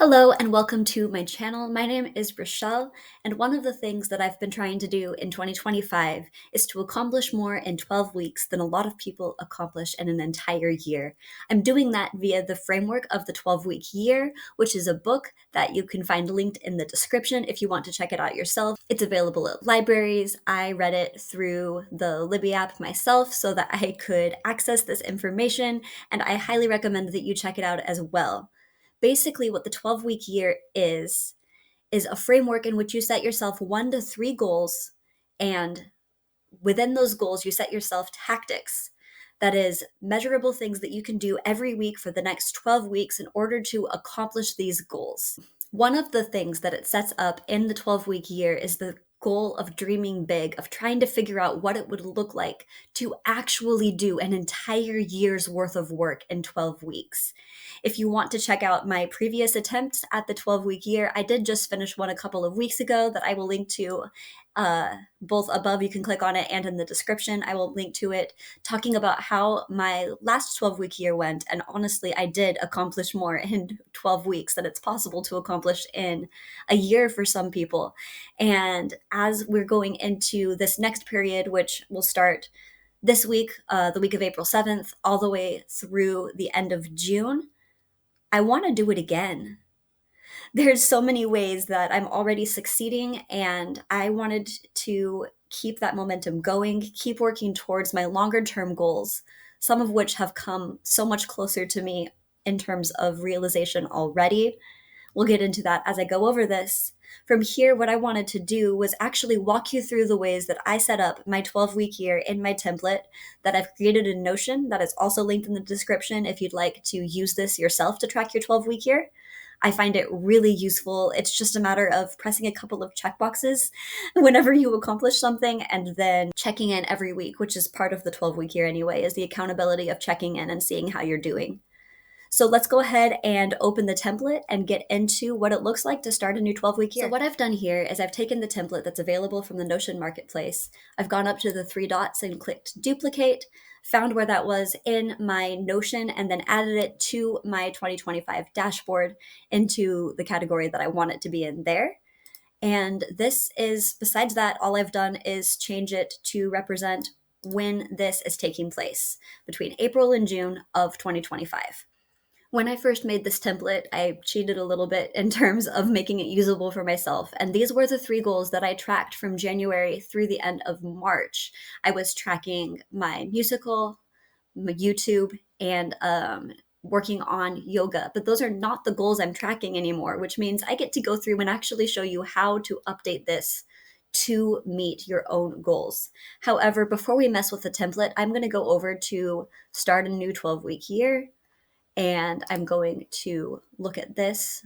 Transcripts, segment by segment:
Hello and welcome to my channel. My name is Rochelle, and one of the things that I've been trying to do in 2025 is to accomplish more in 12 weeks than a lot of people accomplish in an entire year. I'm doing that via the framework of the 12-week year, which is a book that you can find linked in the description if you want to check it out yourself. It's available at libraries. I read it through the Libby app myself so that I could access this information, and I highly recommend that you check it out as well. Basically, what the 12-week year is a framework in which you set yourself 1 to 3 goals, and within those goals, you set yourself tactics. That is, measurable things that you can do every week for the next 12 weeks in order to accomplish these goals. One of the things that it sets up in the 12-week year is the goal of dreaming big, of trying to figure out what it would look like to actually do an entire year's worth of work in 12 weeks. If you want to check out my previous attempts at the 12-week year, I did just finish one a couple of weeks ago that I will link to both above. You can click on it, and in the description I will link to it, talking about how my last 12-week year went. And honestly, I did accomplish more in 12 weeks than it's possible to accomplish in a year for some people. And as we're going into this next period, which will start this week, the week of April 7th, all the way through the end of June, I want to do it again. There's so many ways that I'm already succeeding, and I wanted to keep that momentum going, keep working towards my longer term goals, some of which have come so much closer to me in terms of realization already. We'll get into that as I go over this. From here, what I wanted to do was actually walk you through the ways that I set up my 12-week year in my template that I've created in Notion, that is also linked in the description if you'd like to use this yourself to track your 12-week year. I find it really useful. It's just a matter of pressing a couple of checkboxes whenever you accomplish something, and then checking in every week, which is part of the 12-week year anyway, is the accountability of checking in and seeing how you're doing. So let's go ahead and open the template and get into what it looks like to start a new 12-week year. So what I've done here is I've taken the template that's available from the Notion Marketplace. I've gone up to the 3 dots and clicked duplicate, found where that was in my Notion, and then added it to my 2025 dashboard into the category that I want it to be in there. And this is, besides that, all I've done is change it to represent when this is taking place between April and June of 2025. When I first made this template, I cheated a little bit in terms of making it usable for myself. And these were the 3 goals that I tracked from January through the end of March. I was tracking my musical, my YouTube, and working on yoga. But those are not the goals I'm tracking anymore, which means I get to go through and actually show you how to update this to meet your own goals. However, before we mess with the template, I'm going to go over to start a new 12-week year, and I'm going to look at this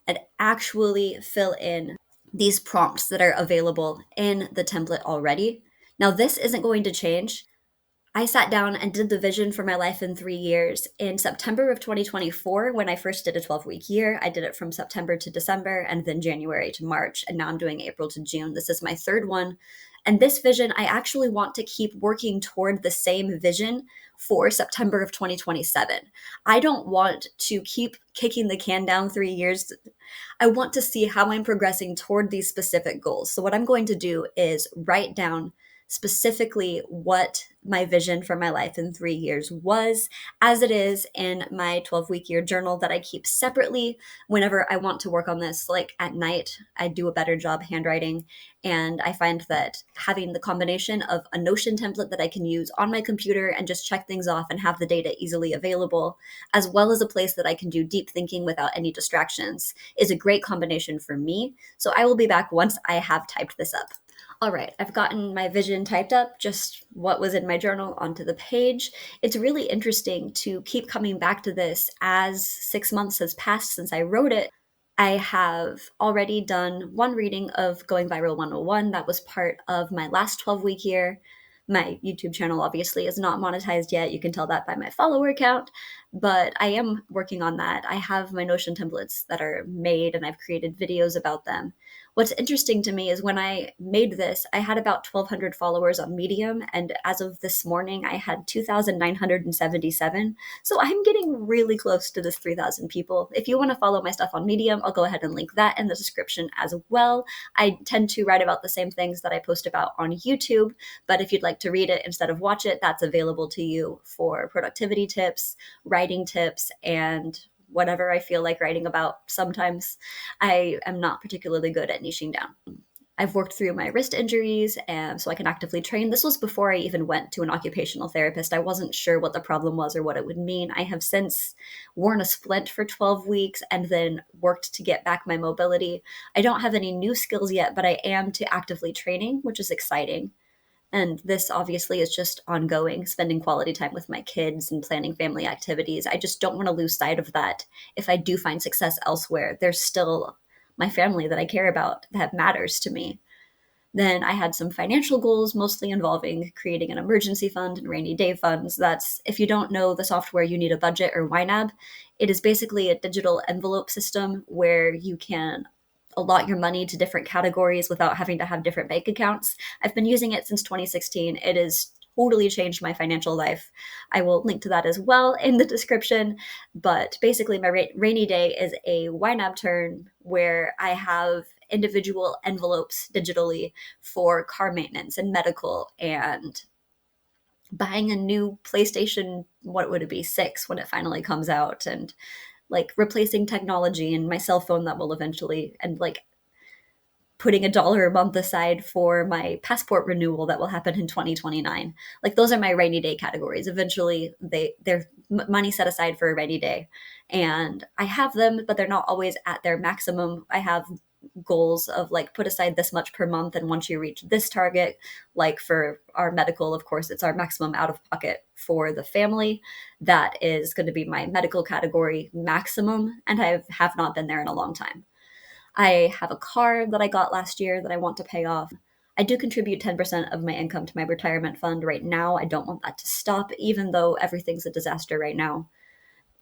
and actually fill in these prompts that are available in the template already. Now, this isn't going to change. I sat down and did the vision for my life in 3 years in September of 2024 when I first did a 12-week year. I did it from September to December, and then January to March, and now I'm doing April to June. This is my 3rd one. And this vision, I actually want to keep working toward the same vision for September of 2027. I don't want to keep kicking the can down 3 years. I want to see how I'm progressing toward these specific goals. So what I'm going to do is write down specifically what my vision for my life in 3 years was, as it is in my 12-week year journal that I keep separately whenever I want to work on this. Like at night, I do a better job handwriting, and I find that having the combination of a Notion template that I can use on my computer and just check things off and have the data easily available, as well as a place that I can do deep thinking without any distractions, is a great combination for me. So I will be back once I have typed this up. All right, I've gotten my vision typed up, just what was in my journal, onto the page. It's really interesting to keep coming back to this as 6 months has passed since I wrote it. I have already done one reading of Going Viral 101. That was part of my last 12-week year. My YouTube channel obviously is not monetized yet. You can tell that by my follower count. but I am working on that. I have my Notion templates that are made and I've created videos about them. What's interesting to me is when I made this, I had about 1,200 followers on Medium, and as of this morning, I had 2,977. So I'm getting really close to this 3,000 people. If you want to follow my stuff on Medium, I'll go ahead and link that in the description as well. I tend to write about the same things that I post about on YouTube, but if you'd like to read it instead of watch it, that's available to you for productivity tips, writing tips, and whatever I feel like writing about sometimes. I am not particularly good at niching down. I've worked through my wrist injuries, and so I can actively train. This was before I even went to an occupational therapist. I wasn't sure what the problem was or what it would mean. I have since worn a splint for 12 weeks and then worked to get back my mobility. I don't have any new skills yet, but I am to actively training, which is exciting. And this obviously is just ongoing, spending quality time with my kids and planning family activities. I just don't want to lose sight of that. If I do find success elsewhere, there's still my family that I care about that matters to me. Then I had some financial goals, mostly involving creating an emergency fund and rainy day funds. That's, if you don't know the software You Need a Budget or YNAB, it is basically a digital envelope system where you can allot your money to different categories without having to have different bank accounts. I've been using it since 2016. It has totally changed my financial life. I will link to that as well in the description. But basically, my rainy day is a YNAB turn where I have individual envelopes digitally for car maintenance and medical and buying a new PlayStation, what would it be, 6 when it finally comes out, and like replacing technology and my cell phone that will eventually, and like putting $1 a month aside for my passport renewal that will happen in 2029. Like those are my rainy day categories. Eventually they're money set aside for a rainy day. And I have them, but they're not always at their maximum. I have goals of like put aside this much per month, and once you reach this target, like for our medical, of course it's our maximum out of pocket for the family, that is going to be my medical category maximum, and I have not been there in a long time. I have a car that I got last year that I want to pay off. I do contribute 10% of my income to my retirement fund right now. I don't want that to stop, even though everything's a disaster right now.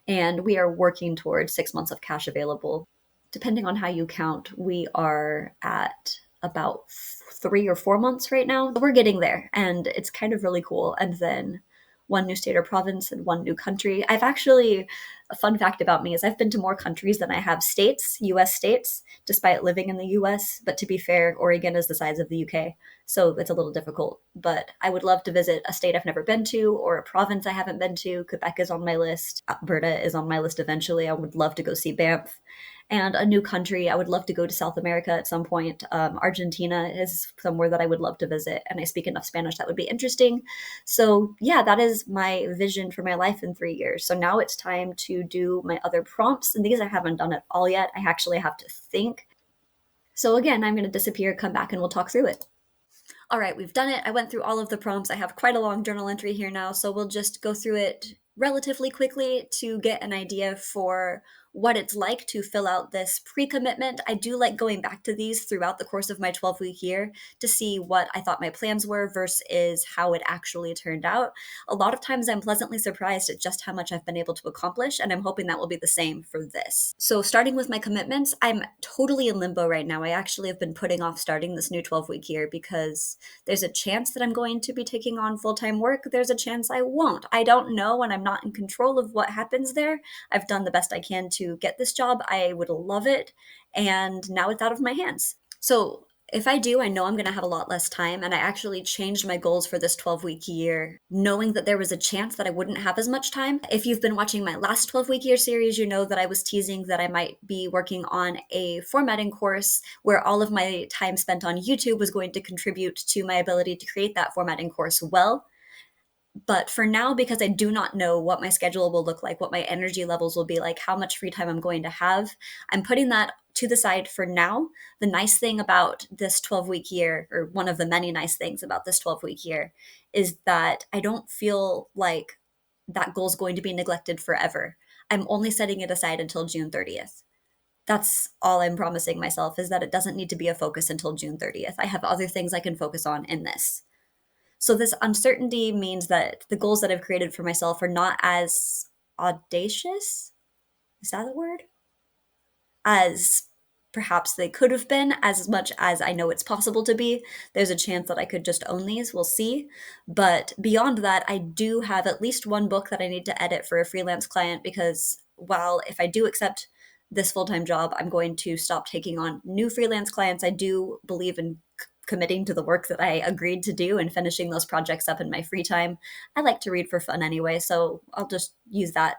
And we are working towards 6 months of cash available. Depending on how you count, we are at about 3 or 4 months right now. We're getting there, and it's kind of really cool. And then one new state or province and one new country. I've actually, a fun fact about me is I've been to more countries than I have states, US states, despite living in the US. But to be fair, Oregon is the size of the UK, so it's a little difficult. But I would love to visit a state I've never been to or a province I haven't been to. Quebec is on my list. Alberta is on my list eventually. I would love to go see Banff. And a new country, I would love to go to South America at some point. Argentina is somewhere that I would love to visit, and I speak enough Spanish that would be interesting. So, yeah, that is my vision for my life in 3 years. So now it's time to do my other prompts, and these I haven't done at all yet. I actually have to think. So, again, I'm going to disappear, come back, and we'll talk through it. All right, we've done it. I went through all of the prompts. I have quite a long journal entry here now, so we'll just go through it relatively quickly to get an idea for what it's like to fill out this pre-commitment. I do like going back to these throughout the course of my 12-week year to see what I thought my plans were versus how it actually turned out. A lot of times I'm pleasantly surprised at just how much I've been able to accomplish, and I'm hoping that will be the same for this. So starting with my commitments, I'm totally in limbo right now. I actually have been putting off starting this new 12-week year because there's a chance that I'm going to be taking on full-time work. There's a chance I won't. I don't know, and I'm not in control of what happens there. I've done the best I can to get this job. I would love it, and now it's out of my hands. So if I do, I know I'm going to have a lot less time, and I actually changed my goals for this 12-week year, knowing that there was a chance that I wouldn't have as much time. If you've been watching my last 12-week year series, you know that I was teasing that I might be working on a formatting course where all of my time spent on YouTube was going to contribute to my ability to create that formatting course well. But for now, because I do not know what my schedule will look like, what my energy levels will be like, how much free time I'm going to have, I'm putting that to the side for now. The nice thing about this 12-week year, or one of the many nice things about this 12-week year, is that I don't feel like that goal is going to be neglected forever. I'm only setting it aside until June 30th. That's all I'm promising myself, is that it doesn't need to be a focus until June 30th. I have other things I can focus on in this. So this uncertainty means that the goals that I've created for myself are not as audacious, is that the word? As perhaps they could have been, as much as I know it's possible to be. There's a chance that I could just own these, we'll see. But beyond that, I do have at least one book that I need to edit for a freelance client because while if I do accept this full-time job, I'm going to stop taking on new freelance clients. I do believe in committing to the work that I agreed to do and finishing those projects up in my free time. I like to read for fun anyway, so I'll just use that,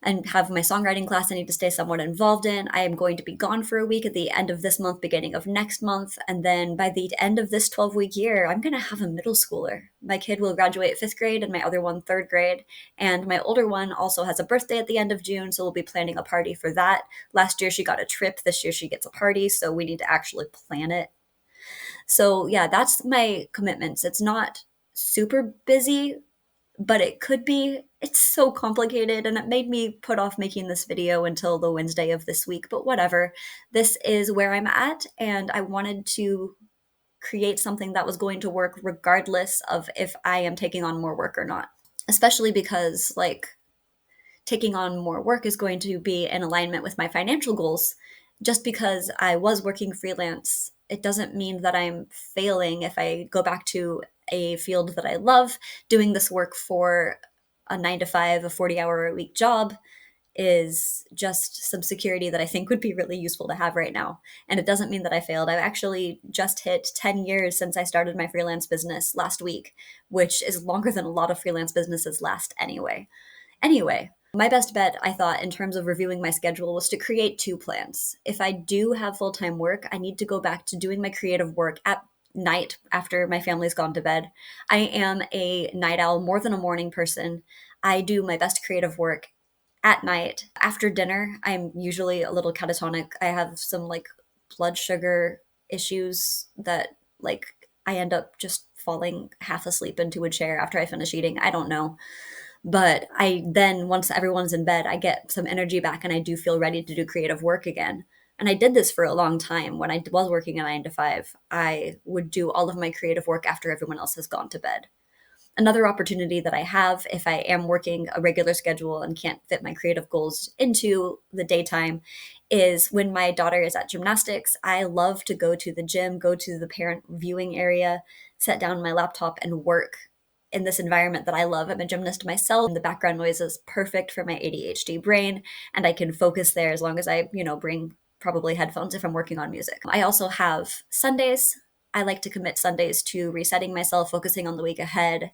and have my songwriting class I need to stay somewhat involved in. I am going to be gone for a week at the end of this month, beginning of next month. And then by the end of this 12-week year, I'm going to have a middle schooler. My kid will graduate 5th grade and my other one 3rd grade. And my older one also has a birthday at the end of June. So we'll be planning a party for that. Last year she got a trip. This year she gets a party. So we need to actually plan it. So yeah, that's my commitments. It's not super busy, but it could be. It's so complicated and it made me put off making this video until the Wednesday of this week, but whatever. This is where I'm at, and I wanted to create something that was going to work regardless of if I am taking on more work or not. Especially because, like, taking on more work is going to be in alignment with my financial goals. Just because I was working freelance, it doesn't mean that I'm failing if I go back to a field that I love. Doing this work for a 9 to 5, a 40-hour-a-week job is just some security that I think would be really useful to have right now. And it doesn't mean that I failed. I've actually just hit 10 years since I started my freelance business last week, which is longer than a lot of freelance businesses last anyway. Anyway, my best bet, I thought, in terms of reviewing my schedule was to create 2 plans. If I do have full time work, I need to go back to doing my creative work at night after my family's gone to bed. I am a night owl more than a morning person. I do my best creative work at night. After dinner, I'm usually a little catatonic. I have some like blood sugar issues that like I end up just falling half asleep into a chair after I finish eating. I don't know. But I then, once everyone's in bed, I get some energy back and I do feel ready to do creative work again. And I did this for a long time. When I was working a 9 to 5, I would do all of my creative work after everyone else has gone to bed. Another opportunity that I have if I am working a regular schedule and can't fit my creative goals into the daytime is when my daughter is at gymnastics. I love to go to the gym, go to the parent viewing area, set down my laptop and work in this environment that I love. I'm a gymnast myself, and the background noise is perfect for my ADHD brain, and I can focus there as long as I, bring probably headphones if I'm working on music. I also have Sundays. I like to commit Sundays to resetting myself, focusing on the week ahead.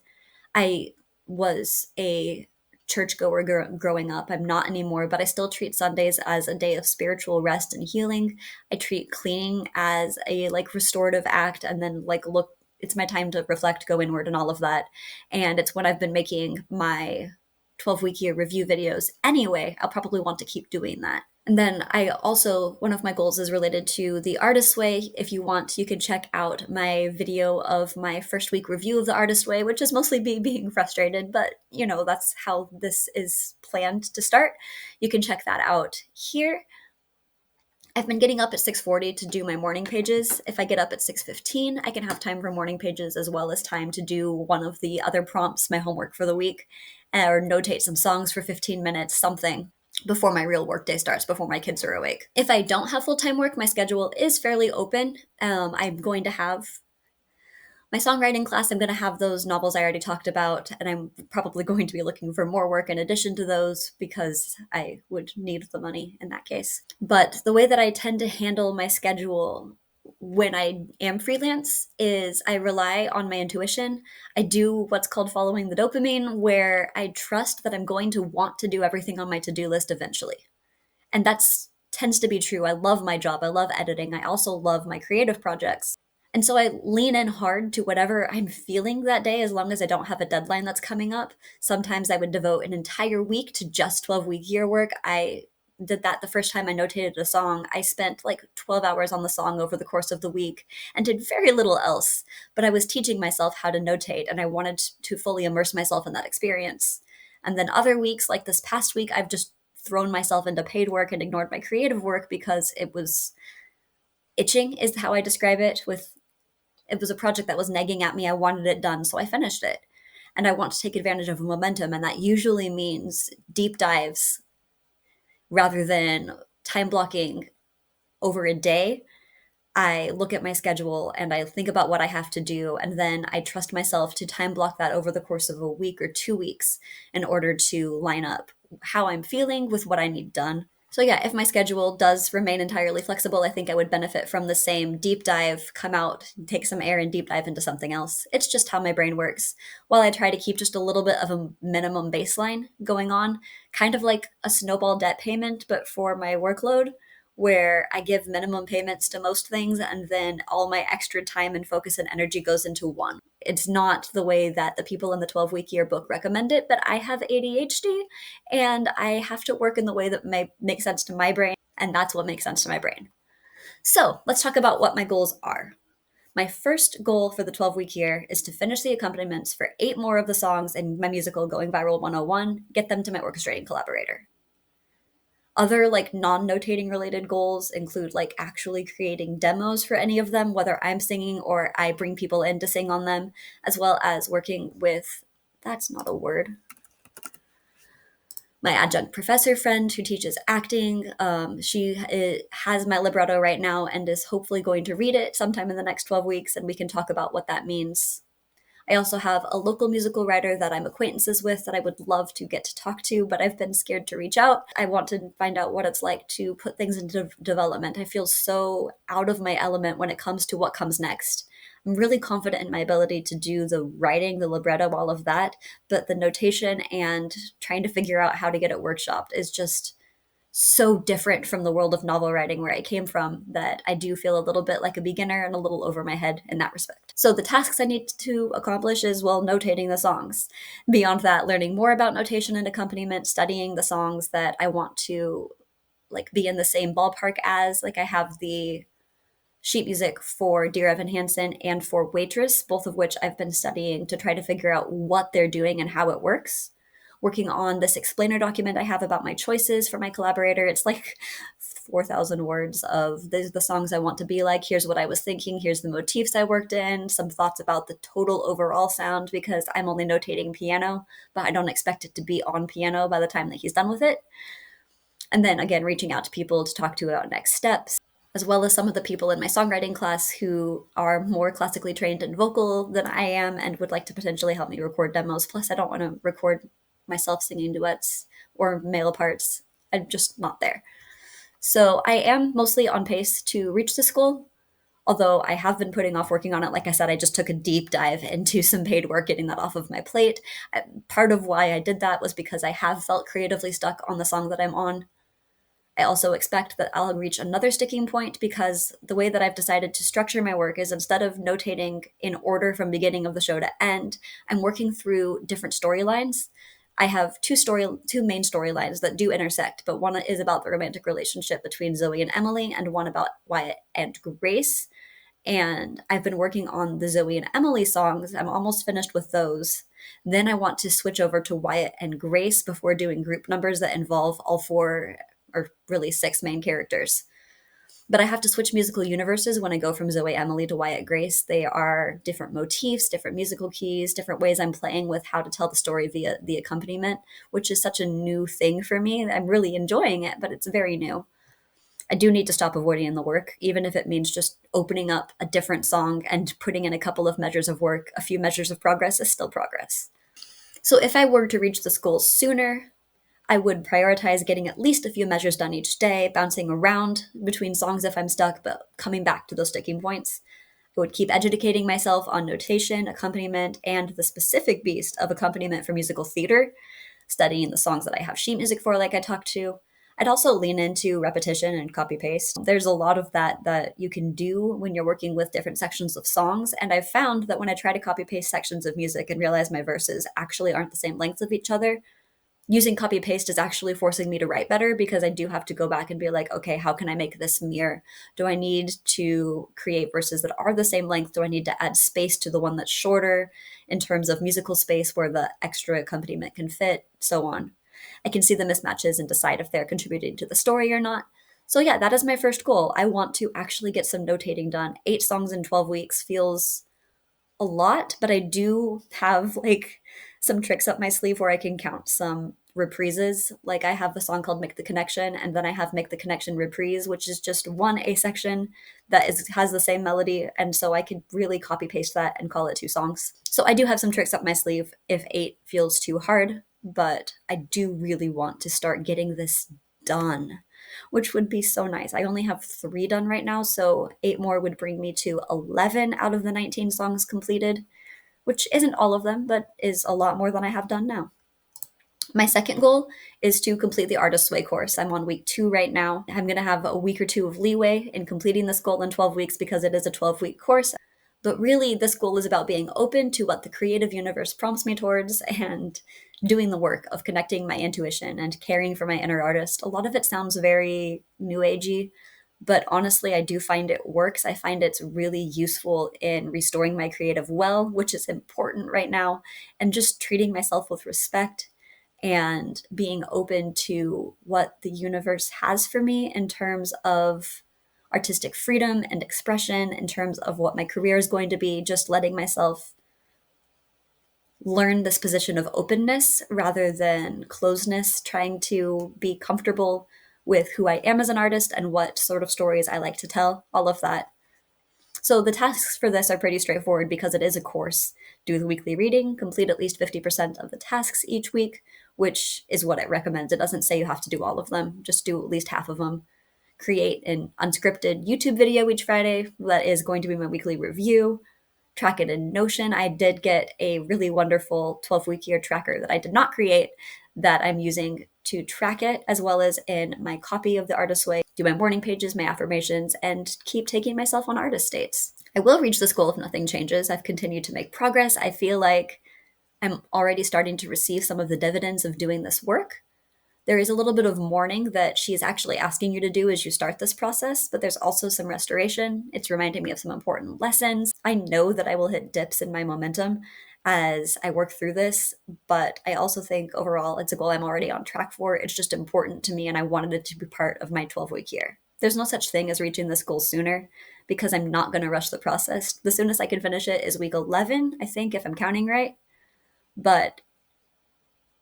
I was a churchgoer growing up. I'm not anymore, but I still treat Sundays as a day of spiritual rest and healing. I treat cleaning as a like restorative act, and then like look, it's my time to reflect, go inward, and all of that. And it's when I've been making my 12-week year review videos anyway. I'll probably want to keep doing that. And then I also, one of my goals is related to the Artist Way. If you want, you can check out my video of my first week review of the Artist Way, which is mostly me being frustrated, but that's how this is planned to start. You can check that out here. I've been getting up at 6:40 to do my morning pages. If I get up at 6:15, I can have time for morning pages as well as time to do one of the other prompts, my homework for the week, or notate some songs for 15 minutes, something before my real work day starts, before my kids are awake. If I don't have full-time work, my schedule is fairly open. I'm going to have my songwriting class. I'm going to have those novels I already talked about, and I'm probably going to be looking for more work in addition to those because I would need the money in that case. But the way that I tend to handle my schedule when I am freelance is I rely on my intuition. I do what's called following the dopamine, where I trust that I'm going to want to do everything on my to-do list eventually. And that's tends to be true. I love my job. I love editing. I also love my creative projects. And so I lean in hard to whatever I'm feeling that day as long as I don't have a deadline that's coming up. Sometimes I would devote an entire week to just 12-week year work. I did that the first time I notated a song. I spent like 12 hours on the song over the course of the week and did very little else. But I was teaching myself how to notate, and I wanted to fully immerse myself in that experience. And then other weeks, like this past week, I've just thrown myself into paid work and ignored my creative work because it was itching, is how I describe it. It was a project that was nagging at me. I wanted it done, so I finished it. and I want to take advantage of momentum. And that usually means deep dives rather than time blocking over a day. I look at my schedule and I think about what I have to do, and then I trust myself to time block that over the course of a week or 2 weeks in order to line up how I'm feeling with what I need done. So, yeah, if my schedule does remain entirely flexible, I think I would benefit from the same deep dive, come out, take some air, and deep dive into something else. It's just how my brain works. While I try to keep just a little bit of a minimum baseline going on, kind of like a snowball debt payment, but for my workload, where I give minimum payments to most things and then all my extra time and focus and energy goes into one. It's not the way that the people in the 12-week yearbook recommend it, but I have ADHD and I have to work in the way that makes sense to my brain, and that's what makes sense to my brain. So let's talk about what my goals are. My first goal for the 12-week year is to finish the accompaniments for 8 more of the songs in my musical Going Viral 101, get them to my orchestrating collaborator. Other like non-notating related goals include like actually creating demos for any of them, whether I'm singing or I bring people in to sing on them, as well as working with, that's not a word, my adjunct professor friend who teaches acting. She has my libretto right now and is hopefully going to read it sometime in the next 12 weeks, and we can talk about what that means. I also have a local musical writer that I'm acquaintances with that I would love to get to talk to, but I've been scared to reach out. I want to find out what it's like to put things into development. I feel so out of my element when it comes to what comes next. I'm really confident in my ability to do the writing, the libretto, all of that, but the notation and trying to figure out how to get it workshopped is just so different from the world of novel writing where I came from that I do feel a little bit like a beginner and a little over my head in that respect. So the tasks I need to accomplish is, well, notating the songs. Beyond that, learning more about notation and accompaniment, studying the songs that I want to like be in the same ballpark as. Like I have the sheet music for Dear Evan Hansen and for Waitress, both of which I've been studying to try to figure out what they're doing and how it works. Working on this explainer document I have about my choices for my collaborator. It's like 4,000 words of these are the songs I want to be like. Here's what I was thinking. Here's the motifs I worked in. Some thoughts about the total overall sound because I'm only notating piano, but I don't expect it to be on piano by the time that he's done with it. And then again, reaching out to people to talk to about next steps, as well as some of the people in my songwriting class who are more classically trained in vocal than I am and would like to potentially help me record demos. Plus, I don't want to record myself singing duets or male parts. I'm just not there. So I am mostly on pace to reach this goal, although I have been putting off working on it. Like I said, I just took a deep dive into some paid work, getting that off of my plate. Part of why I did that was because I have felt creatively stuck on the song that I'm on. I also expect that I'll reach another sticking point because the way that I've decided to structure my work is instead of notating in order from beginning of the show to end, I'm working through different storylines. I have two main storylines that do intersect, but one is about the romantic relationship between Zoe and Emily, and one about Wyatt and Grace. And I've been working on the Zoe and Emily songs. I'm almost finished with those. Then I want to switch over to Wyatt and Grace before doing group numbers that involve all four or really six main characters. But I have to switch musical universes when I go from Zoe Emily to Wyatt Grace. They are different motifs, different musical keys, different ways I'm playing with how to tell the story via the accompaniment, which is such a new thing for me. I'm really enjoying it, but it's very new. I do need to stop avoiding the work, even if it means just opening up a different song and putting in a couple of measures of work. A few measures of progress is still progress. So if I were to reach this goal sooner, I would prioritize getting at least a few measures done each day, bouncing around between songs if I'm stuck, but coming back to those sticking points. I would keep educating myself on notation, accompaniment, and the specific beast of accompaniment for musical theater, studying the songs that I have sheet music for, like I talked to. I'd also lean into repetition and copy paste. There's a lot of that you can do when you're working with different sections of songs. And I've found that when I try to copy paste sections of music and realize my verses actually aren't the same length of each other, using copy paste is actually forcing me to write better because I do have to go back and be like, okay, how can I make this mirror? Do I need to create verses that are the same length? Do I need to add space to the one that's shorter in terms of musical space where the extra accompaniment can fit? So on. I can see the mismatches and decide if they're contributing to the story or not. So yeah, that is my first goal. I want to actually get some notating done. 8 songs in 12 weeks feels a lot, but I do have like some tricks up my sleeve where I can count some reprises. Like I have a song called Make the Connection, and then I have Make the Connection Reprise, which is just one A section that has the same melody. And so I could really copy paste that and call it two songs. So I do have some tricks up my sleeve if 8 feels too hard, but I do really want to start getting this done, which would be so nice. I only have 3 done right now, so 8 more would bring me to 11 out of the 19 songs completed, which isn't all of them, but is a lot more than I have done now. My second goal is to complete the Artist's Way course. I'm on week 2 right now. I'm going to have a week or 2 of leeway in completing this goal in 12 weeks because it is a 12-week course. But really, this goal is about being open to what the creative universe prompts me towards and doing the work of connecting my intuition and caring for my inner artist. A lot of it sounds very new agey, but honestly, I do find it works. I find it's really useful in restoring my creative well, which is important right now, and just treating myself with respect and being open to what the universe has for me in terms of artistic freedom and expression, in terms of what my career is going to be, just letting myself learn this position of openness rather than closeness, trying to be comfortable with who I am as an artist and what sort of stories I like to tell, all of that. So the tasks for this are pretty straightforward because it is a course. Do the weekly reading, complete at least 50% of the tasks each week, which is what it recommends. It doesn't say you have to do all of them, just do at least half of them. Create an unscripted YouTube video each Friday that is going to be my weekly review. Track it in Notion. I did get a really wonderful 12-week year tracker that I did not create that I'm using to track it, as well as in my copy of The Artist's Way, do my morning pages, my affirmations, and keep taking myself on artist dates. I will reach this goal if nothing changes. I've continued to make progress. I feel like I'm already starting to receive some of the dividends of doing this work. There is a little bit of mourning that she's actually asking you to do as you start this process, but there's also some restoration. It's reminding me of some important lessons. I know that I will hit dips in my momentum as I work through this, but I also think overall it's a goal I'm already on track for. It's just important to me, and I wanted it to be part of my 12-week year. There's no such thing as reaching this goal sooner because I'm not going to rush the process. The soonest I can finish it is week 11, I think, if I'm counting right. But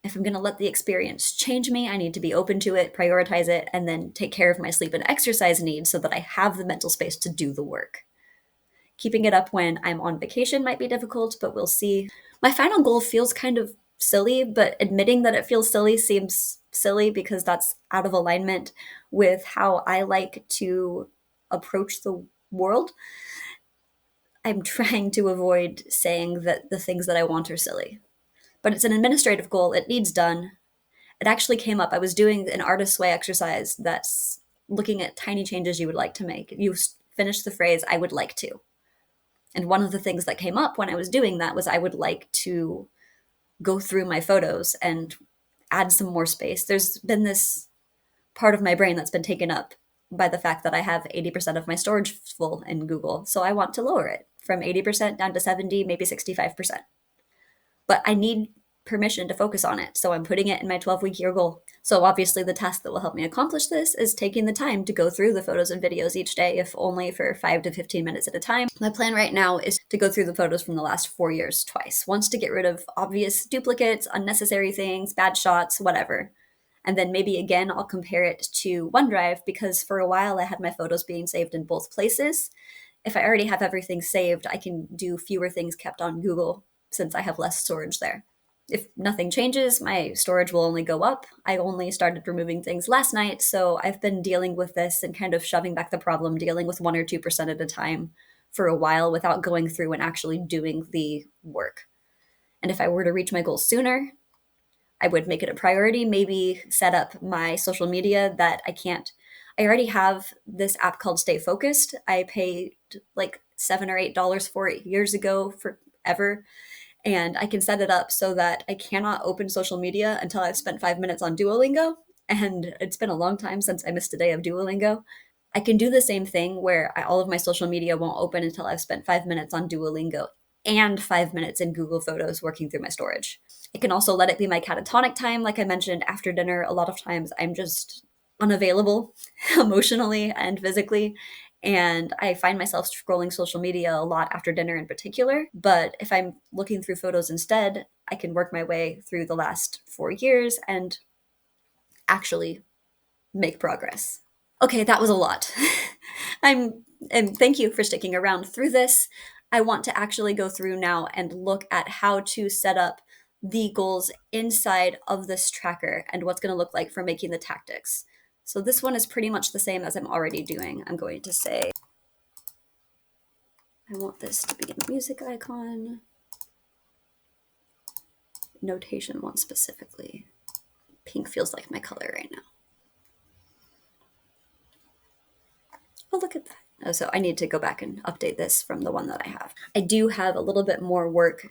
if I'm going to let the experience change me, I need to be open to it, prioritize it, and then take care of my sleep and exercise needs so that I have the mental space to do the work. Keeping it up when I'm on vacation might be difficult, but we'll see. My final goal feels kind of silly, but admitting that it feels silly seems silly because that's out of alignment with how I like to approach the world. I'm trying to avoid saying that the things that I want are silly. But it's an administrative goal, it needs done. It actually came up. I was doing an Artist's Way exercise that's looking at tiny changes you would like to make. You finish the phrase, I would like to. And one of the things that came up when I was doing that was I would like to go through my photos and add some more space. There's been this part of my brain that's been taken up by the fact that I have 80% of my storage full in Google. So I want to lower it from 80% down to 70, maybe 65%. But I need permission to focus on it. So I'm putting it in my 12-week year goal. So obviously the task that will help me accomplish this is taking the time to go through the photos and videos each day, if only for 5 to 15 minutes at a time. My plan right now is to go through the photos from the last 4 years twice. Once to get rid of obvious duplicates, unnecessary things, bad shots, whatever. And then maybe again, I'll compare it to OneDrive because for a while I had my photos being saved in both places. If I already have everything saved, I can do fewer things kept on Google since I have less storage there. If nothing changes, my storage will only go up. I only started removing things last night, so I've been dealing with this and kind of shoving back the problem, dealing with 1 or 2% at a time for a while without going through and actually doing the work. And if I were to reach my goal sooner, I would make it a priority, maybe set up my social media that I already have this app called Stay Focused. I paid like $7 or $8 for it years ago, forever. And I can set it up so that I cannot open social media until I've spent 5 minutes on Duolingo. And it's been a long time since I missed a day of Duolingo. I can do the same thing where all of my social media won't open until I've spent 5 minutes on Duolingo and 5 minutes in Google Photos working through my storage. I can also let it be my catatonic time. Like I mentioned, after dinner, a lot of times I'm just unavailable emotionally and physically. And I find myself scrolling social media a lot after dinner in particular. But if I'm looking through photos instead, I can work my way through the last 4 years and actually make progress. Okay, that was a lot. And thank you for sticking around through this. I want to actually go through now and look at how to set up the goals inside of this tracker and what's going to look like for making the tactics. So this one is pretty much the same as I'm already doing. I'm going to say, I want this to be a music icon, notation one specifically. Pink feels like my color right now. Oh, look at that. Oh, so I need to go back and update this from the one that I have. I do have a little bit more work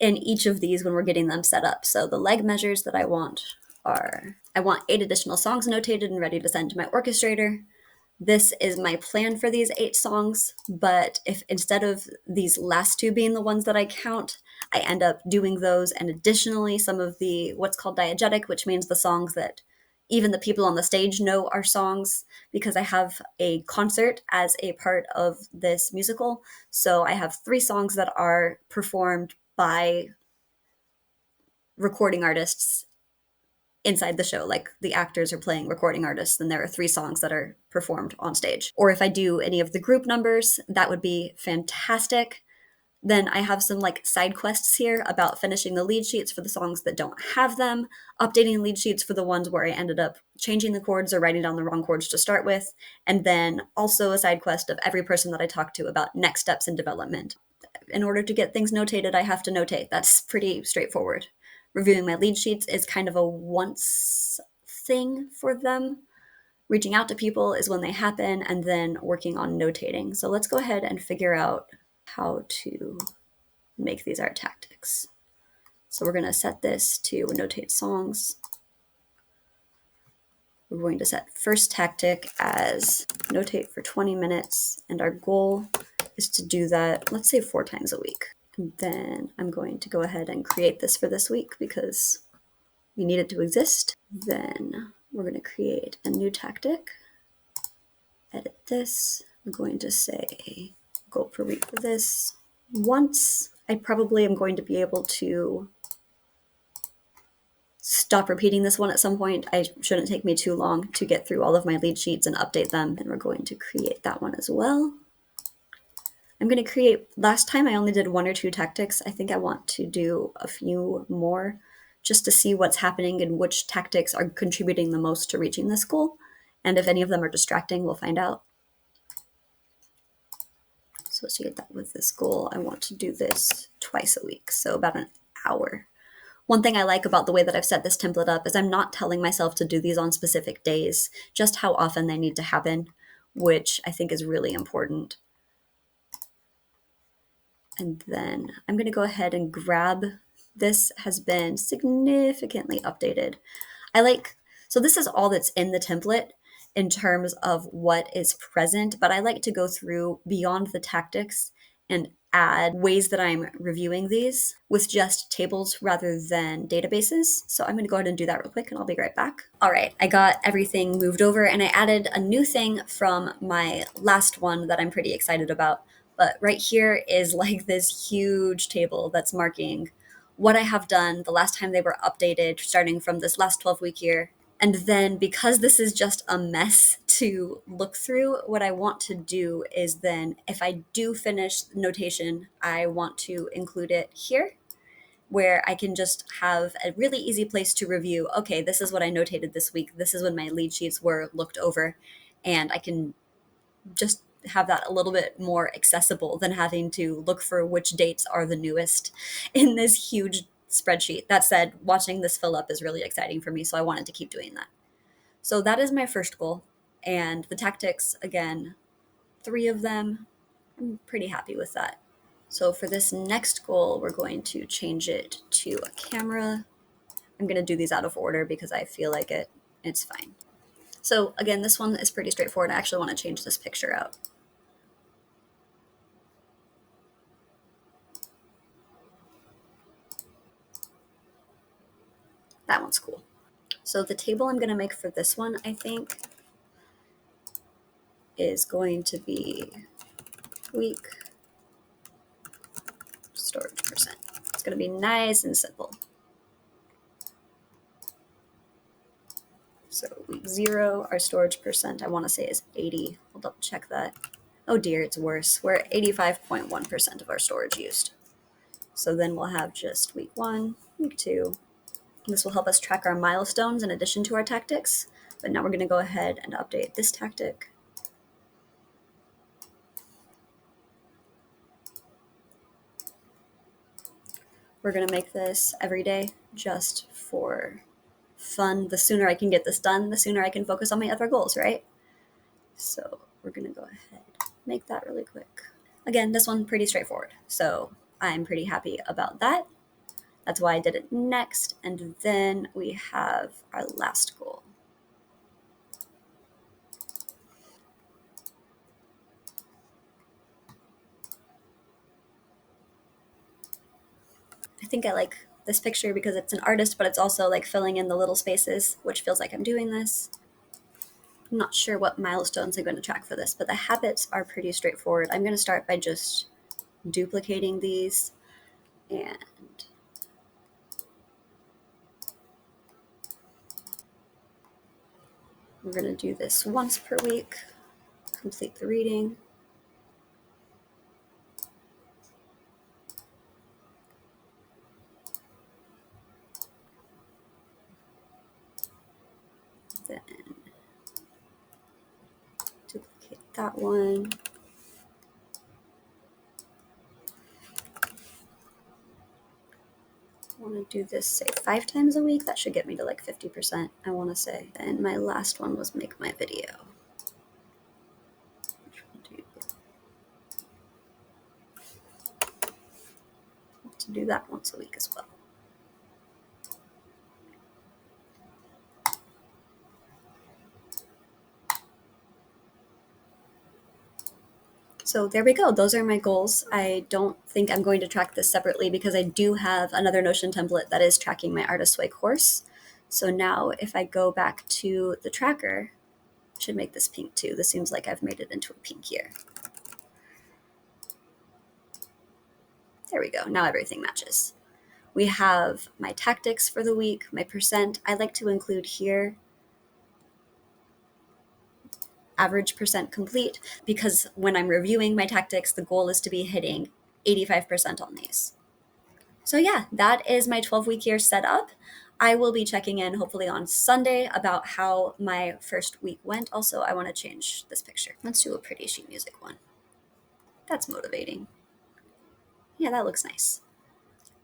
in each of these when we're getting them set up. So the leg measures that I want are, I want 8 additional songs notated and ready to send to my orchestrator. This is my plan for these 8 songs, but if instead of these last 2 being the ones that I count, I end up doing those, and additionally some of the what's called diegetic, which means the songs that even the people on the stage know are songs, because I have a concert as a part of this musical. So I have 3 songs that are performed by recording artists inside the show, like the actors are playing recording artists, then there are 3 songs that are performed on stage. Or if I do any of the group numbers, that would be fantastic. Then I have some like side quests here about finishing the lead sheets for the songs that don't have them, updating lead sheets for the ones where I ended up changing the chords or writing down the wrong chords to start with, and then also a side quest of every person that I talk to about next steps in development. In order to get things notated, I have to notate. That's pretty straightforward. Reviewing my lead sheets is kind of a once thing for them. Reaching out to people is when they happen, and then working on notating. So let's go ahead and figure out how to make these our tactics. So we're going to set this to notate songs. We're going to set first tactic as notate for 20 minutes, and our goal is to do that, let's say 4 times a week. And then I'm going to go ahead and create this for this week because we need it to exist. Then we're going to create a new tactic, edit this. I'm going to say goal per week for this. Once I probably am going to be able to stop repeating this one at some point. I shouldn't take me too long to get through all of my lead sheets and update them. And we're going to create that one as well. I'm going to create, last time I only did 1 or 2 tactics. I think I want to do a few more just to see what's happening and which tactics are contributing the most to reaching this goal. And if any of them are distracting, we'll find out. Associate that with this goal. I want to do this twice a week, so about an hour. One thing I like about the way that I've set this template up is I'm not telling myself to do these on specific days, just how often they need to happen, which I think is really important. And then I'm going to go ahead and grab, this has been significantly updated. So this is all that's in the template in terms of what is present, but I like to go through beyond the tactics and add ways that I'm reviewing these with just tables rather than databases. So I'm going to go ahead and do that real quick and I'll be right back. All right, I got everything moved over and I added a new thing from my last one that I'm pretty excited about. But right here is like this huge table that's marking what I have done the last time they were updated, starting from this last 12-week year. And then because this is just a mess to look through, what I want to do is then if I do finish notation, I want to include it here where I can just have a really easy place to review. Okay, this is what I notated this week. This is when my lead sheets were looked over. And I can just have that a little bit more accessible than having to look for which dates are the newest in this huge spreadsheet. That said, watching this fill up is really exciting for me, so I wanted to keep doing that. So that is my first goal. And the tactics, again, 3 of them, I'm pretty happy with that. So for this next goal, we're going to change it to a camera. I'm going to do these out of order because I feel like it's fine. So again, this one is pretty straightforward. I actually want to change this picture out. That one's cool. So the table I'm going to make for this one, I think, is going to be week storage percent. going to be nice and simple. So week 0, our storage percent, I want to say is 80. I'll double check that. Oh dear, it's worse. We're at 85.1% of our storage used. So then we'll have just week 1, week 2. This will help us track our milestones in addition to our tactics. But now we're going to go ahead and update this tactic. We're going to make this every day just for fun. The sooner I can get this done, the sooner I can focus on my other goals, right? So we're going to go ahead, make that really quick. Again, this one's pretty straightforward. So I'm pretty happy about that. That's why I did it next. And then we have our last goal. I think I like this picture because it's an artist, but it's also like filling in the little spaces, which feels like I'm doing this. I'm not sure what milestones I'm going to track for this, but the habits are pretty straightforward. I'm going to start by just duplicating these, and we're going to do this once per week, complete the reading. Then duplicate that one. I want to do this, say, 5 times a week. That should get me to like 50%, I want to say. And my last one was make my video. To do that once a week as well. So there we go. Those are my goals. I don't think I'm going to track this separately because I do have another Notion template that is tracking my Artist's Way course. So now if I go back to the tracker, I should make this pink too. This seems like I've made it into a pink here. There we go. Now everything matches. We have my tactics for the week, my percent. I like to include here average percent complete because when I'm reviewing my tactics, the goal is to be hitting 85% on these. So yeah, that is my 12-week year set up. I will be checking in hopefully on Sunday about how my first week went. Also, I want to change this picture. Let's do a pretty sheet music one. That's motivating. Yeah, that looks nice.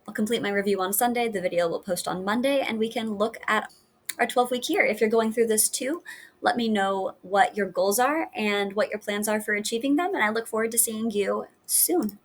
I'll complete my review on Sunday. The video will post on Monday, and we can look at our 12-week year. If you're going through this too, let me know what your goals are and what your plans are for achieving them, and I look forward to seeing you soon.